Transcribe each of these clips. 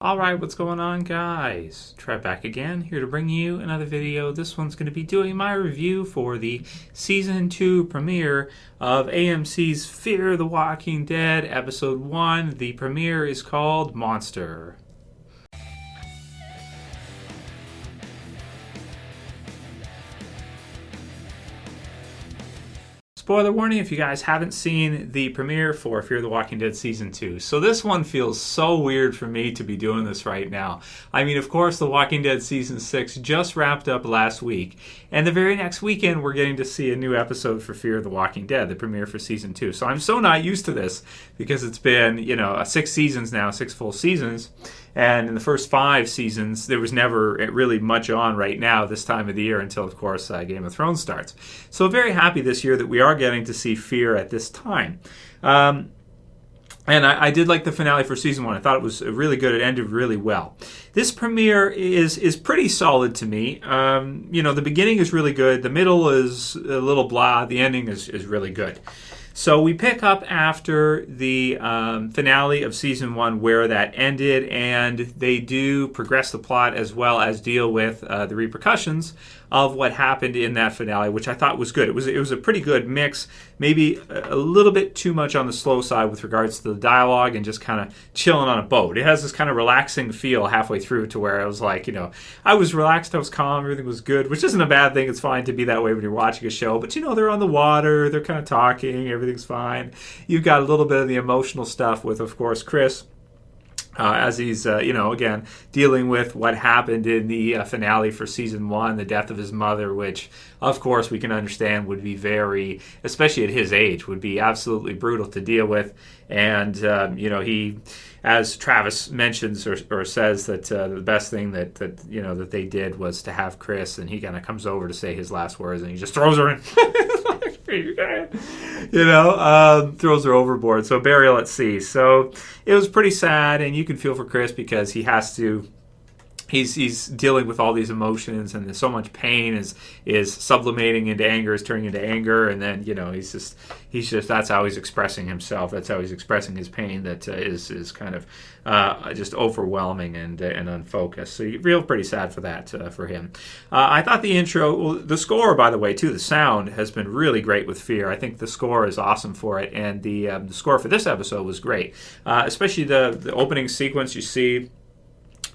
Alright, what's going on, guys? Trev back again, here to bring you another video. This one's going to be doing my review for the Season 2 premiere of AMC's Fear the Walking Dead, Episode 1. The premiere is called Monster. Spoiler warning if you guys haven't seen the premiere for Fear the Walking Dead Season 2. So this one feels so weird for me to be doing this right now. I mean, of course, The Walking Dead Season 6 just wrapped up last week. And the very next weekend, we're getting to see a new episode for Fear the Walking Dead, the premiere for Season 2. So I'm so not used to this because it's been, 6 seasons now, 6 full seasons. And in the first 5 seasons, there was never really much on right now this time of the year until, of course, Game of Thrones starts. So very happy this year that we are getting to see Fear at this time. And I did like the finale for Season 1. I thought it was really good. It ended really well. This premiere is pretty solid to me. The beginning is really good. The middle is a little blah. The ending is really good. So we pick up after the finale of Season 1 where that ended, and they do progress the plot as well as deal with the repercussions of what happened in that finale, which I thought was good. It was a pretty good mix, maybe a little bit too much on the slow side with regards to the dialogue and just kind of chilling on a boat. It has this kind of relaxing feel halfway through to where I was like, I was relaxed, I was calm, everything was good, which isn't a bad thing. It's fine to be that way when you're watching a show, but they're on the water, they're kind of talking, everything's fine. You've got a little bit of the emotional stuff with, of course, Chris. As he's, again, dealing with what happened in the finale for Season 1, the death of his mother, which, of course, we can understand would be very, especially at his age, would be absolutely brutal to deal with. And, he, as Travis mentions or says, that the best thing that they did was to have Chris, and he kind of comes over to say his last words, and he just throws her in. Throws her overboard. So burial at sea. So it was pretty sad, and you can feel for Chris because he has to. He's dealing with all these emotions, and there's so much pain is sublimating into anger, is turning into anger, and then he's just that's how he's expressing himself. That's how he's expressing his pain. That is kind of just overwhelming and unfocused. So you feel pretty sad for that for him. I thought the intro, the score, by the way, too, the sound has been really great with Fear. I think the score is awesome for it, and the score for this episode was great, especially the opening sequence. You see.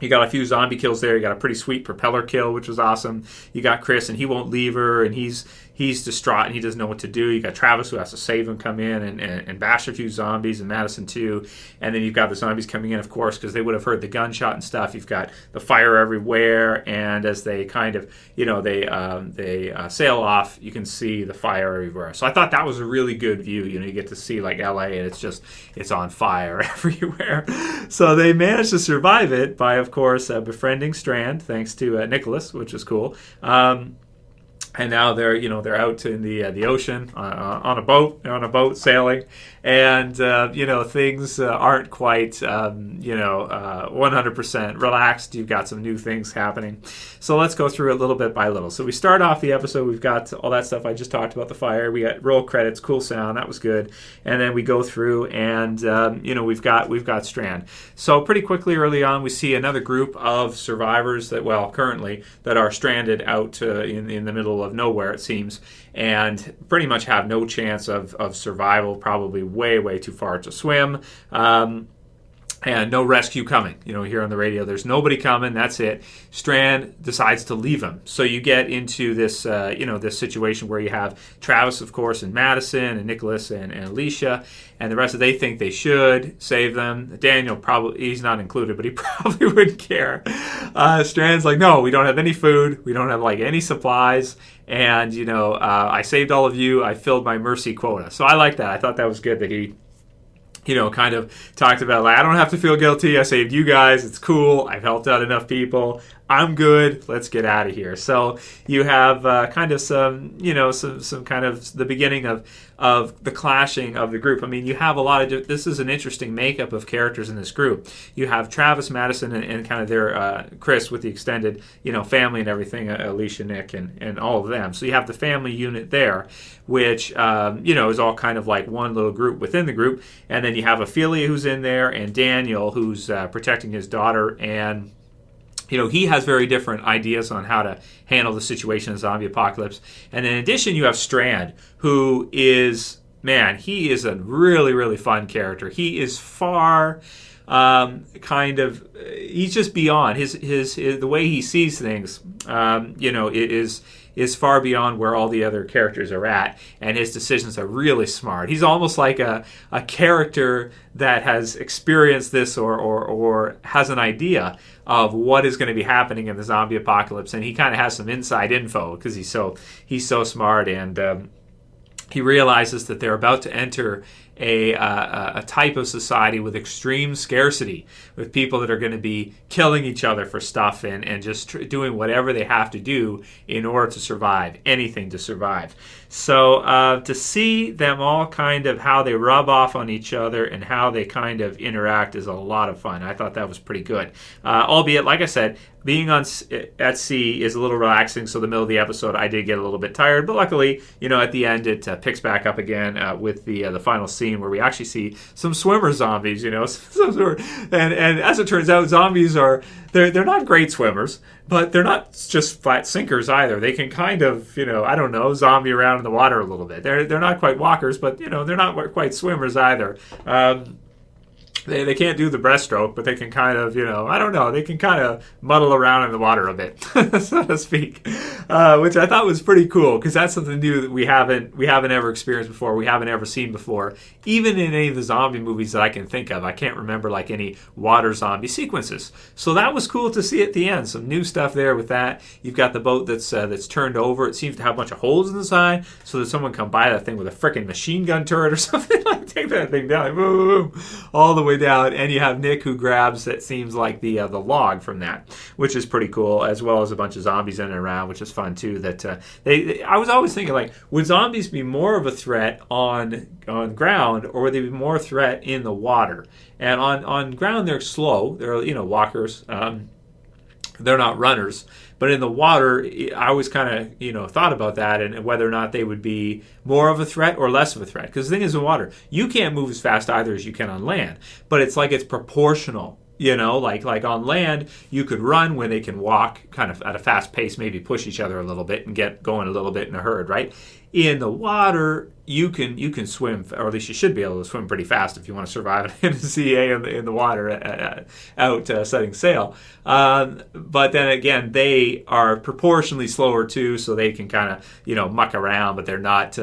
You got a few zombie kills there. You got a pretty sweet propeller kill, which was awesome. You got Chris, and he won't leave her, and he's distraught, and he doesn't know what to do. You got Travis, who has to save him, come in and bash a few zombies, and Madison too. And then you've got the zombies coming in, of course, because they would have heard the gunshot and stuff. You've got the fire everywhere, and as they kind of, they sail off, you can see the fire everywhere. So I thought that was a really good view. You get to see like LA, and it's on fire everywhere. So they managed to survive it by, of course, befriending Strand, thanks to Nicholas, which is cool. And now they're out in the ocean on a boat sailing, and things aren't quite 100% relaxed. You've got some new things happening, so let's go through it little bit by little. So we start off the episode. We've got all that stuff I just talked about. The fire. We got roll credits, cool sound, that was good, and then we go through and we've got Strand. So pretty quickly early on, we see another group of survivors that currently that are stranded out in the middle of nowhere, it seems, and pretty much have no chance of survival, probably way too far to swim, and no rescue coming. Here on the radio, there's nobody coming. That's it. Strand decides to leave him. So you get into this, this situation where you have Travis, of course, and Madison, and Nicholas, and Alycia, and the rest of they think they should save them. Daniel he's not included, but he probably wouldn't care. Strand's like, no, we don't have any food. We don't have any supplies. And, I saved all of you. I filled my mercy quota. So I like that. I thought that was good that he kind of talked about, I don't have to feel guilty. I saved you guys. It's cool. I've helped out enough people. I'm good. Let's get out of here. So you have kind of some, some kind of the beginning of the clashing of the group. I mean, you have a lot of, this is an interesting makeup of characters in this group. You have Travis, Madison, and kind of their Chris with the extended, family and everything, Alycia, Nick, and all of them. So you have the family unit there, which, is all kind of like one little group within the group. And then you have Ophelia who's in there, and Daniel who's protecting his daughter, and he has very different ideas on how to handle the situation in the zombie apocalypse. And in addition, you have Strand, who is, he is a really, really fun character. He is far, he's just beyond his the way he sees things, is far beyond where all the other characters are at, and his decisions are really smart. He's almost like a character that has experienced this or has an idea of what is going to be happening in the zombie apocalypse, and he kind of has some inside info because he's so smart, and he realizes that they're about to enter a type of society with extreme scarcity, with people that are going to be killing each other for stuff and just doing whatever they have to do in order to survive, anything to survive. So to see them all kind of how they rub off on each other and how they kind of interact is a lot of fun. I thought that was pretty good. Albeit, like I said, being at sea is a little relaxing, so the middle of the episode I did get a little bit tired, but luckily, at the end it picks back up again with the final scene where we actually see some swimmer zombies, and as it turns out, zombies they're not great swimmers, but they're not just flat sinkers either. They can kind of, zombie around in the water a little bit. They're not quite walkers, but they're not quite swimmers either. They can't do the breaststroke, but they can kind of, they can kind of muddle around in the water a bit, so to speak, which I thought was pretty cool because that's something new that we haven't ever experienced before, we haven't ever seen before, even in any of the zombie movies that I can think of. I can't remember like any water zombie sequences, so that was cool to see at the end. Some new stuff there with that. You've got the boat that's turned over. It seems to have a bunch of holes in the side, so that someone come by that thing with a freaking machine gun turret or something, like take that thing down, boom, boom, all the way down, and you have Nick who grabs, it seems like the log from that, which is pretty cool, as well as a bunch of zombies in and around, which is fun too. That I was always thinking, like, would zombies be more of a threat on ground, or would they be more a threat in the water? And on ground they're slow, they're walkers, they're not runners. But in the water, I always kind of, thought about that and whether or not they would be more of a threat or less of a threat. Because the thing is, in water, you can't move as fast either as you can on land. But it's like it's proportional. Like on land, you could run when they can walk kind of at a fast pace, maybe push each other a little bit and get going a little bit in a herd, right? In the water, you can swim, or at least you should be able to swim pretty fast if you want to survive in the CA in the water out setting sail. But then again, they are proportionally slower too, so they can kind of muck around, but they're not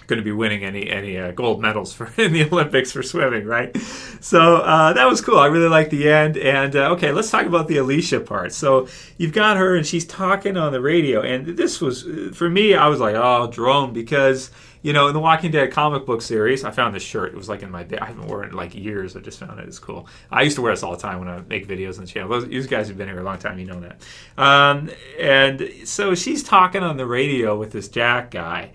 going to be winning any gold medals in the Olympics for swimming, right? So that was cool. I really liked the end. And okay, let's talk about the Alycia part. So you've got her, and she's talking on the radio. And this was, for me, I was like, oh, drone, because in the Walking Dead comic book series, I found this shirt. It was like in my bed. I haven't worn it in like years. I just found it. It's cool. I used to wear this all the time when I make videos on the channel. You guys have been here a long time. You know that. And so she's talking on the radio with this Jack guy.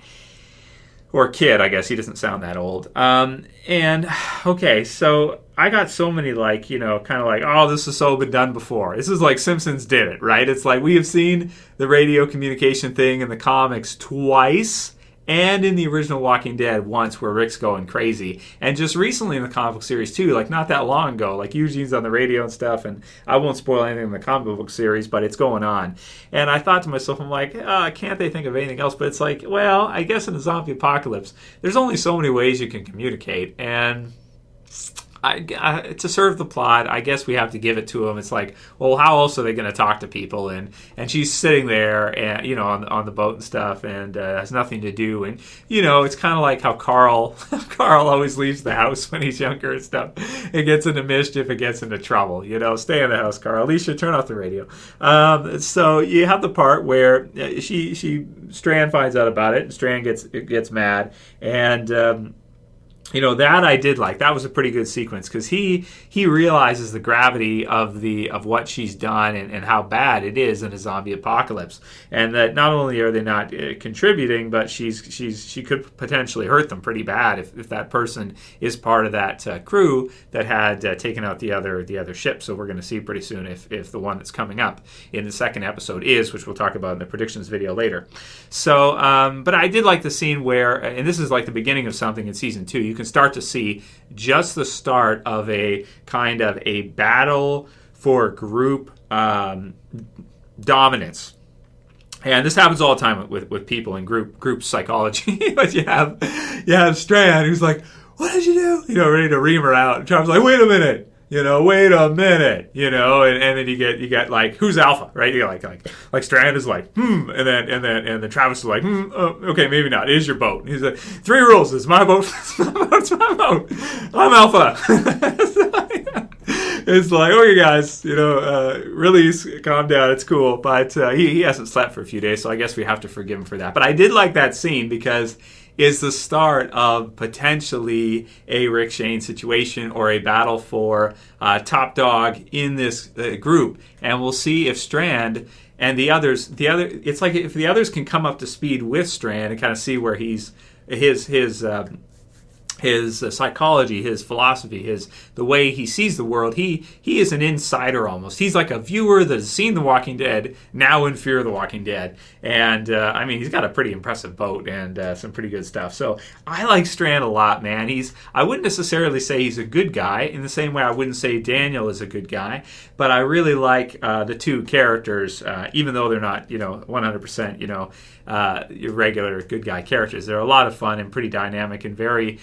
Or kid, I guess. He doesn't sound that old. And, okay, so I got so many, kind of like, oh, this has so been done before. This is like Simpsons did it, right? It's like we have seen the radio communication thing in the comics twice, and in the original Walking Dead once, where Rick's going crazy. And just recently in the comic book series too, like not that long ago, like Eugene's on the radio and stuff, and I won't spoil anything in the comic book series, but it's going on. And I thought to myself, I'm like, can't they think of anything else? But it's like, well, I guess in the zombie apocalypse, there's only so many ways you can communicate, and to serve the plot, I guess we have to give it to them. It's like, well, how else are they going to talk to people? And she's sitting there, and on the boat and stuff, and has nothing to do. And it's kind of like how Carl always leaves the house when he's younger and stuff. It gets into mischief, it gets into trouble. Stay in the house, Carl. Alycia, turn off the radio. So you have the part where Strand finds out about it, and Strand gets mad, and That I did like. That was a pretty good sequence because he realizes the gravity of what she's done and how bad it is in a zombie apocalypse, and that not only are they not contributing, but she could potentially hurt them pretty bad if that person is part of that crew that had taken out the other ship. So we're going to see pretty soon if the one that's coming up in the second episode is, which we'll talk about in the predictions video later. So, but I did like the scene where, and this is like the beginning of something in season 2. You can start to see just the start of a kind of a battle for group dominance. And this happens all the time with people in group psychology. But you have Strand who's like, "What did you do?" Ready to ream her out. And Trav's like, "Wait a minute. Wait a minute, and then you get like, who's alpha, right? You like Strand is like, and then Travis is like, okay, maybe not. It is your boat. And he's like, 3 rules. It's my boat. It's my boat. I'm alpha. It's like, okay, guys, release, calm down. It's cool. But he hasn't slept for a few days, so I guess we have to forgive him for that. But I did like that scene because is the start of potentially a Rick Shane situation or a battle for top dog in this group. And we'll see if Strand and it's like if the others can come up to speed with Strand and kind of see where his psychology, his philosophy, the way he sees the world. He is an insider almost. He's like a viewer that has seen The Walking Dead, now in fear of The Walking Dead. And, he's got a pretty impressive boat and some pretty good stuff. So I like Strand a lot, man. I wouldn't necessarily say he's a good guy in the same way I wouldn't say Daniel is a good guy. But I really like the two characters, even though they're not, 100%, regular good guy characters. They're a lot of fun and pretty dynamic and very,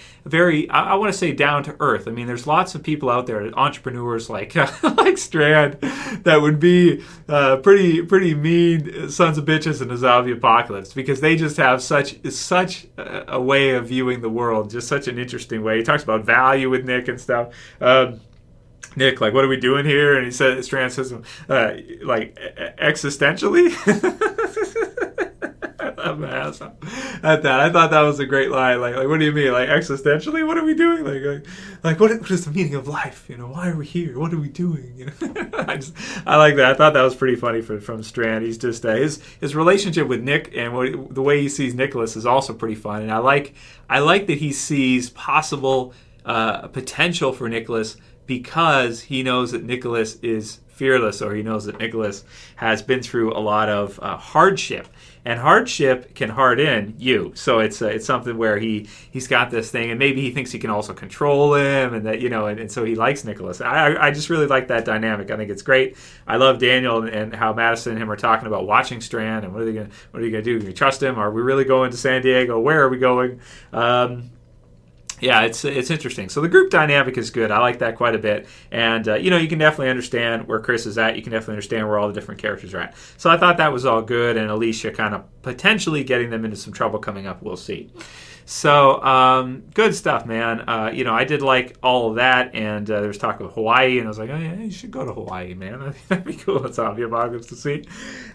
I want to say down to earth. I mean, there's lots of people out there, entrepreneurs like like Strand, that would be pretty mean sons of bitches in a zombie apocalypse because they just have such a way of viewing the world, just such an interesting way. He talks about value with Nick and stuff. Nick, like, what are we doing here? And he said, Strand says, like, existentially. I'm an ass at that. I thought that was a great line. Like, what do you mean? Like, existentially? What are we doing? Like what is the meaning of life? Why are we here? What are we doing? I like that. I thought that was pretty funny from Strand. He's just his relationship with Nick and the way he sees Nicholas is also pretty fun. And I like that he sees possible potential for Nicholas because he knows that Nicholas is fearless, or he knows that Nicholas has been through a lot of hardship. And hardship can harden you. So it's something where he's got this thing, and maybe he thinks he can also control him, and that and so he likes Nicholas. I just really like that dynamic. I think it's great. I love Daniel and how Madison and him are talking about watching Strand and what are you gonna do? Can we trust him? Are we really going to San Diego? Where are we going? Yeah, it's interesting. So the group dynamic is good. I like that quite a bit. And, you can definitely understand where Chris is at. You can definitely understand where all the different characters are at. So I thought that was all good. And Alycia kind of potentially getting them into some trouble coming up. We'll see. So, good stuff, man. I did like all of that, and there was talk of Hawaii, and I was like, oh, yeah, you should go to Hawaii, man. I think that'd be cool. It's zombie apocalypse to see.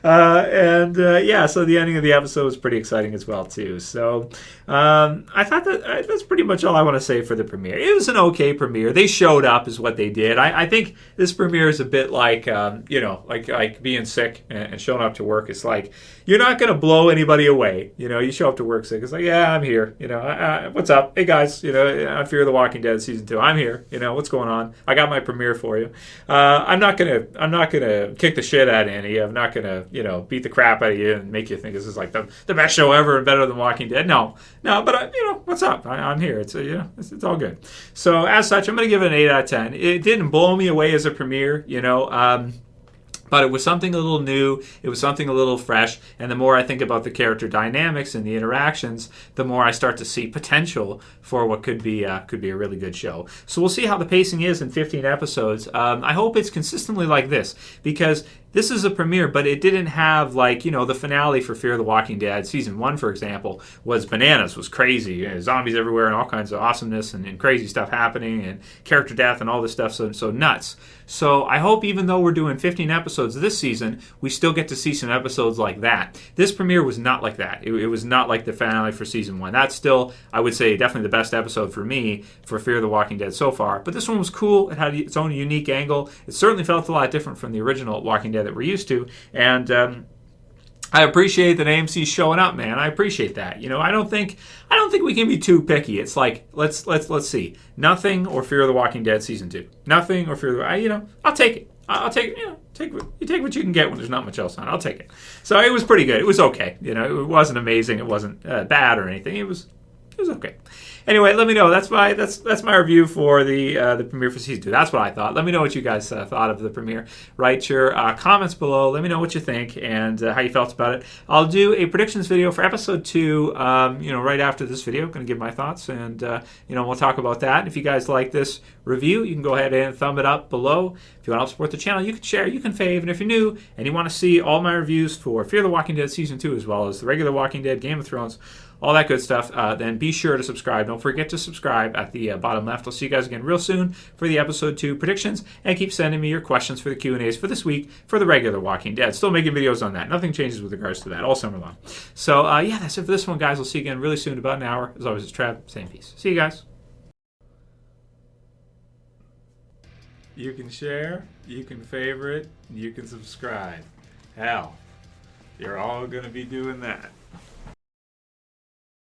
So the ending of the episode was pretty exciting as well, too. So, I thought that's pretty much all I want to say for the premiere. It was an okay premiere. They showed up is what they did. I think this premiere is a bit like, like being sick and showing up to work. It's like, you're not going to blow anybody away. You show up to work sick. It's like, yeah, I'm here. What's up? Hey, guys, I Fear the Walking Dead season 2. I'm here. What's going on? I got my premiere for you. I'm not gonna kick the shit out of any. I'm not gonna, beat the crap out of you and make you think this is like the best show ever and better than Walking Dead. No, but what's up? I'm here. It's it's all good. So as such, I'm gonna give it an 8 out of 10. It didn't blow me away as a premiere, but it was something a little new. It was something a little fresh. And the more I think about the character dynamics and the interactions, the more I start to see potential for what could be a really good show. So we'll see how the pacing is in 15 episodes. I hope it's consistently like this, because this is a premiere, but it didn't have, like, the finale for Fear the Walking Dead season 1, for example, was bananas, was crazy. Zombies everywhere and all kinds of awesomeness and crazy stuff happening and character death and all this stuff, so nuts. So I hope, even though we're doing 15 episodes this season, we still get to see some episodes like that. This premiere was not like that. It was not like the finale for season 1. That's still, I would say, definitely the best episode for me for Fear the Walking Dead so far. But this one was cool. It had its own unique angle. It certainly felt a lot different from the original Walking Dead that we're used to. And I appreciate that AMC's showing up, man. I appreciate that. I don't think we can be too picky. It's like, let's see. Nothing or Fear the Walking Dead season 2. Nothing or Fear the I'll take it. I'll take it. Take what you can get when there's not much else on. I'll take it. So it was pretty good. It was okay. It wasn't amazing. It wasn't bad or anything. It was okay. Anyway, let me know. That's my review for the premiere for season 2. That's what I thought. Let me know what you guys thought of the premiere. Write your comments below. Let me know what you think and how you felt about it. I'll do a predictions video for episode 2. Right after this video, I'm going to give my thoughts and we'll talk about that. If you guys like this review, you can go ahead and thumb it up below. If you want to help support the channel, you can share, you can fave, and if you're new and you want to see all my reviews for Fear the Walking Dead season 2 as well as the regular Walking Dead, Game of Thrones, all that good stuff, then be sure to subscribe. Don't forget to subscribe at the bottom left. I'll see you guys again real soon for the episode 2 predictions, and keep sending me your questions for the Q&As for this week for the regular Walking Dead. Still making videos on that. Nothing changes with regards to that all summer long. So that's it for this one, guys. I'll see you again really soon, about an hour. As always, it's Trev. Same peace. See you guys. You can share, you can favorite, you can subscribe. Hell, you're all going to be doing that.